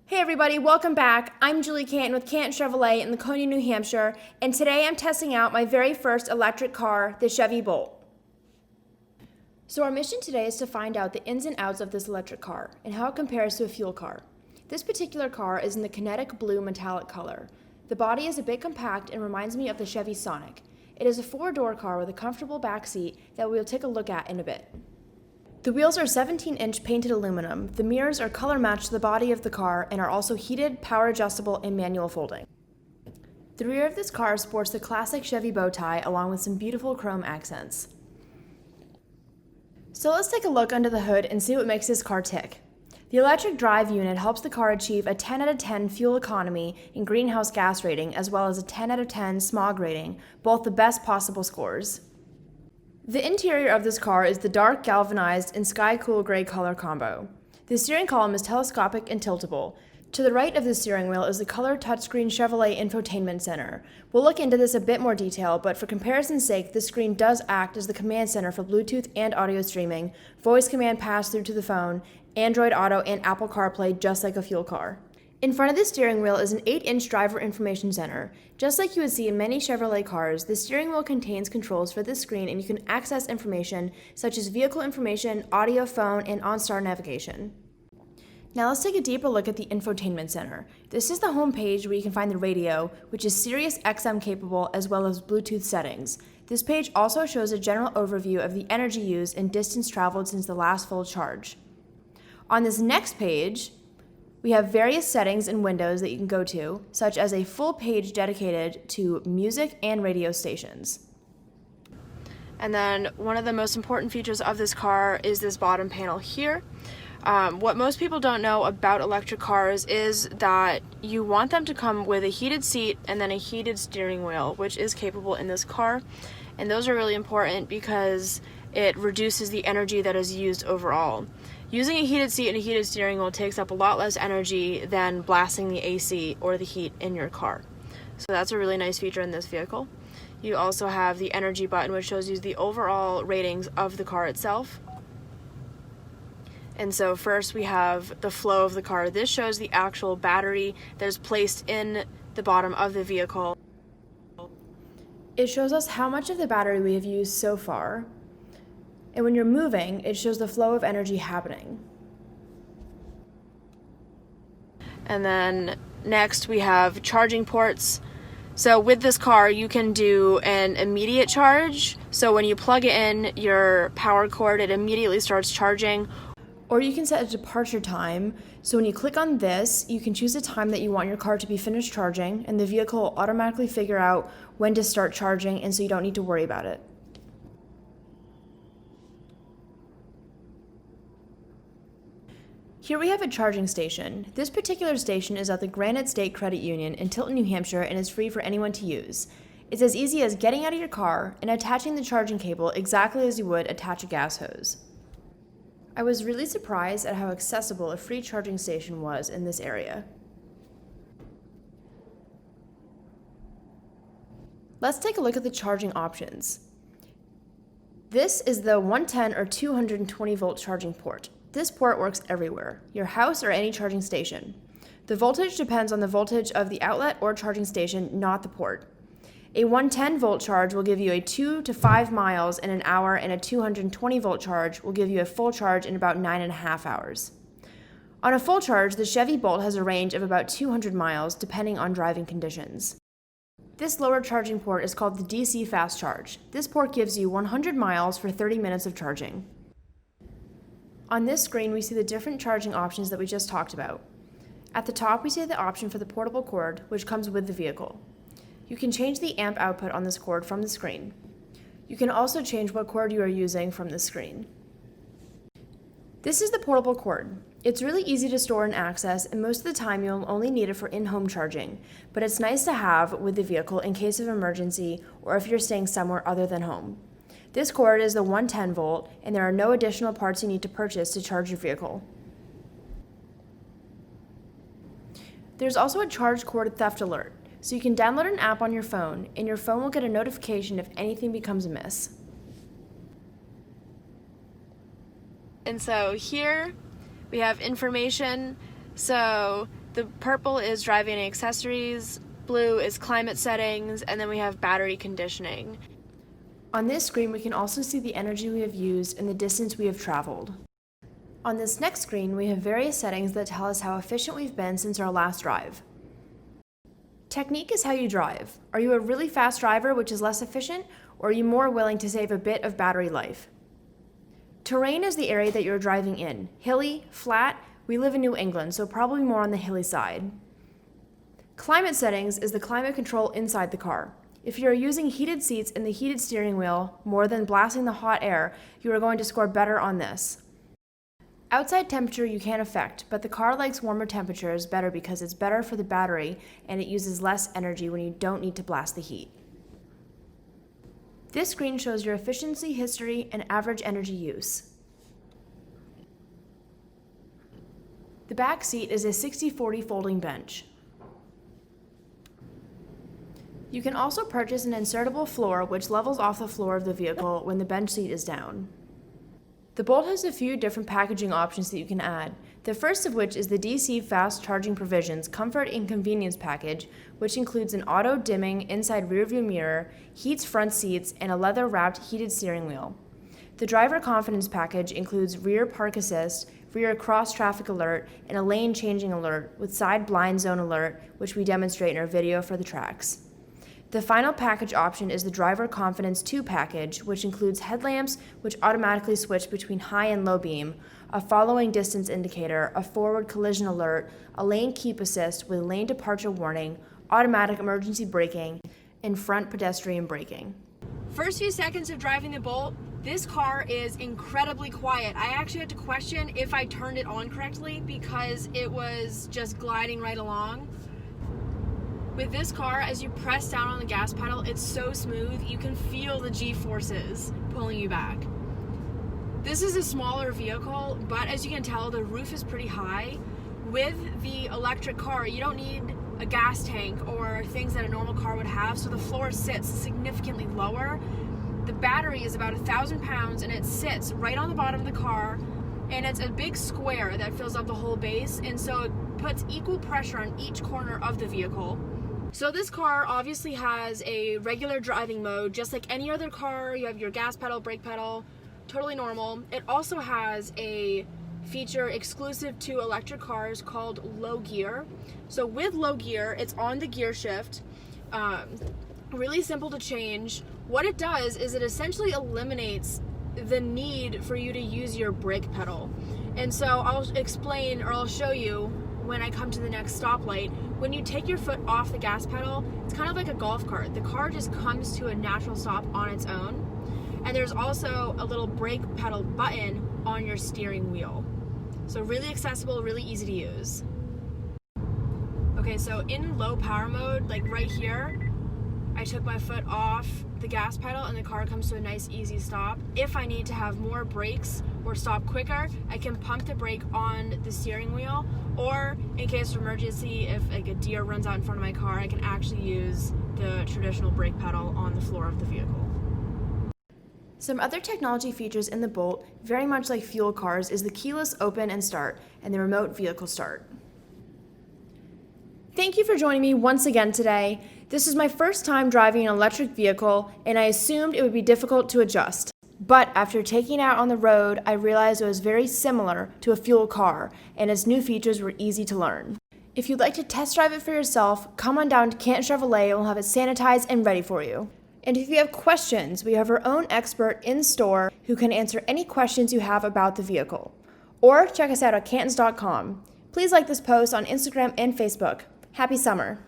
Hey everybody, welcome back. I'm Julie Canton with Canton Chevrolet in Laconia, New Hampshire, and today I'm testing out my very first electric car, the Chevy Bolt. So our mission today is to find out the ins and outs of this electric car and how it compares to a fuel car. This particular car is in the kinetic blue metallic color. The body is a bit compact and reminds me of the Chevy Sonic. It is a four-door car with a comfortable back seat that we will take a look at in a bit. The wheels are 17-inch painted aluminum. The mirrors are color matched to the body of the car and are also heated, power adjustable, and manual folding. The rear of this car sports the classic Chevy bow tie along with some beautiful chrome accents. So let's take a look under the hood and see what makes this car tick. The electric drive unit helps the car achieve a 10 out of 10 fuel economy and greenhouse gas rating, as well as a 10 out of 10 smog rating, both the best possible scores. The interior of this car is the dark galvanized and sky cool gray color combo. The steering column is telescopic and tiltable. To the right of the steering wheel is the color touchscreen Chevrolet infotainment center. We'll look into this a bit more detail, but for comparison's sake, this screen does act as the command center for Bluetooth and audio streaming, voice command pass-through to the phone, Android Auto, and Apple CarPlay, just like a fuel car. In front of the steering wheel is an 8-inch driver information center. Just like you would see in many Chevrolet cars, the steering wheel contains controls for this screen, and you can access information such as vehicle information, audio, phone, and OnStar navigation. Now let's take a deeper look at the infotainment center. This is the home page where you can find the radio, which is Sirius XM capable, as well as Bluetooth settings. This page also shows a general overview of the energy used and distance traveled since the last full charge. On this next page, we have various settings and windows that you can go to, such as a full page dedicated to music and radio stations. And then one of the most important features of this car is this bottom panel here. What most people don't know about electric cars is that you want them to come with a heated seat and then a heated steering wheel, which is capable in this car. And those are really important because it reduces the energy that is used overall. Using a heated seat and a heated steering wheel takes up a lot less energy than blasting the AC or the heat in your car. So that's a really nice feature in this vehicle. You also have the energy button, which shows you the overall ratings of the car itself. And so first we have the flow of the car. This shows the actual battery that is placed in the bottom of the vehicle. It shows us how much of the battery we have used so far. And when you're moving, it shows the flow of energy happening. And then next we have charging ports. So with this car, you can do an immediate charge. So when you plug it in your power cord, it immediately starts charging. Or you can set a departure time. So when you click on this, you can choose a time that you want your car to be finished charging, and the vehicle will automatically figure out when to start charging, and so you don't need to worry about it. Here we have a charging station. This particular station is at the Granite State Credit Union in Tilton, New Hampshire, and is free for anyone to use. It's as easy as getting out of your car and attaching the charging cable exactly as you would attach a gas hose. I was really surprised at how accessible a free charging station was in this area. Let's take a look at the charging options. This is the 110 or 220 volt charging port. This port works everywhere, your house or any charging station. The voltage depends on the voltage of the outlet or charging station, not the port. A 110 volt charge will give you a 2 to 5 miles in an hour, and a 220 volt charge will give you a full charge in about 9.5 hours. On a full charge, the Chevy Bolt has a range of about 200 miles depending on driving conditions. This lower charging port is called the DC fast charge. This port gives you 100 miles for 30 minutes of charging. On this screen, we see the different charging options that we just talked about. At the top, we see the option for the portable cord, which comes with the vehicle. You can change the amp output on this cord from the screen. You can also change what cord you are using from the screen. This is the portable cord. It's really easy to store and access, and most of the time you'll only need it for in-home charging, but it's nice to have with the vehicle in case of emergency or if you're staying somewhere other than home. This cord is the 110 volt, and there are no additional parts you need to purchase to charge your vehicle. There's also a charge cord theft alert, so you can download an app on your phone, and your phone will get a notification if anything becomes amiss. And so here we have information. So The purple is driving accessories, blue is climate settings, and then we have battery conditioning. On this screen, we can also see the energy we have used and the distance we have traveled. On this next screen, we have various settings that tell us how efficient we've been since our last drive. Technique is how you drive. Are you a really fast driver, which is less efficient, or are you more willing to save a bit of battery life? Terrain is the area that you're driving in. Hilly, flat. We live in New England, so probably more on the hilly side. Climate settings is the climate control inside the car. If you are using heated seats and the heated steering wheel more than blasting the hot air, you are going to score better on this. Outside temperature you can't affect, but the car likes warmer temperatures better because it's better for the battery and it uses less energy when you don't need to blast the heat. This screen shows your efficiency history and average energy use. The back seat is a 60/40 folding bench. You can also purchase an insertable floor which levels off the floor of the vehicle when the bench seat is down. The Bolt has a few different packaging options that you can add, the first of which is the DC Fast Charging Provisions Comfort and Convenience Package, which includes an auto-dimming inside rearview mirror, heats front seats, and a leather-wrapped heated steering wheel. The Driver Confidence Package includes rear park assist, rear cross-traffic alert, and a lane changing alert with side blind zone alert, which we demonstrate in our video for the tracks. The final package option is the Driver Confidence 2 package, which includes headlamps which automatically switch between high and low beam, a following distance indicator, a forward collision alert, a lane keep assist with lane departure warning, automatic emergency braking, and front pedestrian braking. First few seconds of driving the Bolt, this car is incredibly quiet. I actually had to question if I turned it on correctly because it was just gliding right along. With this car, as you press down on the gas pedal, it's so smooth, you can feel the G-forces pulling you back. This is a smaller vehicle, but as you can tell, the roof is pretty high. With the electric car, you don't need a gas tank or things that a normal car would have, so the floor sits significantly lower. The battery is about 1,000 pounds, and it sits right on the bottom of the car, and it's a big square that fills up the whole base, and so it puts equal pressure on each corner of the vehicle. So this car obviously has a regular driving mode, just like any other car. You have your gas pedal, brake pedal, totally normal. It also has a feature exclusive to electric cars called low gear. So with low gear, it's on the gear shift, really simple to change. What it does is it essentially eliminates the need for you to use your brake pedal. And so I'll explain, or I'll show you when I come to the next stoplight. When you take your foot off the gas pedal, it's kind of like a golf cart. The car just comes to a natural stop on its own. And there's also a little brake pedal button on your steering wheel. So really accessible, really easy to use. Okay, so in low power mode, like right here, I took my foot off the gas pedal and the car comes to a nice easy stop. If I need to have more brakes or stop quicker, I can pump the brake on the steering wheel, or in case of emergency, if like a deer runs out in front of my car, I can actually use the traditional brake pedal on the floor of the vehicle. Some other technology features in the Bolt, very much like fuel cars, is the keyless open and start and the remote vehicle start. Thank you for joining me once again today. This is my first time driving an electric vehicle, and I assumed it would be difficult to adjust. But after taking it out on the road, I realized it was very similar to a fuel car, and its new features were easy to learn. If you'd like to test drive it for yourself, come on down to Canton Chevrolet and we'll have it sanitized and ready for you. And if you have questions, we have our own expert in store who can answer any questions you have about the vehicle. Or check us out at cantons.com. Please like this post on Instagram and Facebook. Happy summer!